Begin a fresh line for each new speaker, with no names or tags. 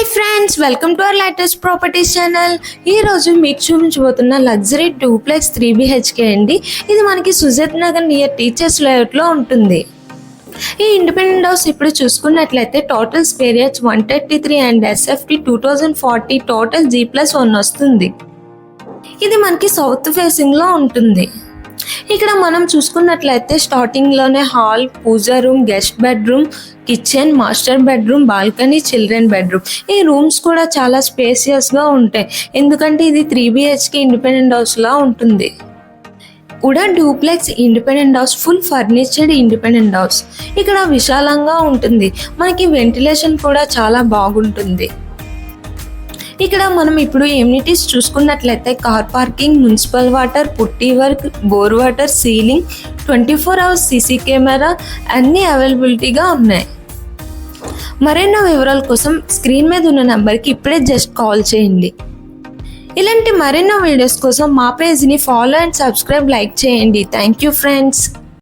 Hi friends, welcome to our latest properties channel. ఈరోజు మీకు చూపించబోతున్న luxury duplex 3BHK అండి. ఇది మనకి సుజాత్ నగర్ నియర్ టీచర్స్ లేఅవుట్లో ఉంటుంది. ఈ ఇండిపెండెంట్ హౌస్ ఇప్పుడు చూసుకున్నట్లయితే total square yards 133 and SFT 2040 total G+1 వస్తుంది. ఇది మనకి సౌత్ ఫేసింగ్లో ఉంటుంది. ఇక్కడ మనం చూసుకున్నట్లయితే స్టార్టింగ్లోనే hall, puja room, guest bedroom, kitchen, master bedroom, balcony, children bedroom. ఈ రూమ్స్ కూడా చాలా స్పేసియస్గా ఉంటాయి, ఎందుకంటే ఇది 3BHK ఇండిపెండెంట్ హౌస్లా ఉంటుంది. కూడా duplex independent house, full ఫర్నిచర్డ్ independent house. ఇక్కడ విశాలంగా ఉంటుంది, మనకి వెంటిలేషన్ కూడా చాలా బాగుంటుంది. ఇక్కడ మనం ఇప్పుడు ఎమ్యూనిటీస్ చూసుకున్నట్లయితే కార్ పార్కింగ్, మున్సిపల్ వాటర్, పుట్టి work, bore water, ceiling, 24 hours CC camera అన్నీ అవైలబిలిటీగా ఉన్నాయి. మరెన్నో వివరాల కోసం స్క్రీన్ మీద ఉన్న నెంబర్కి ఇప్పుడే జస్ట్ కాల్ చేయండి. ఇలాంటి మరెన్నో వీడియోస్ కోసం మా పేజ్ని ఫాలో అండ్ సబ్స్క్రైబ్, లైక్ చేయండి. Thank you friends.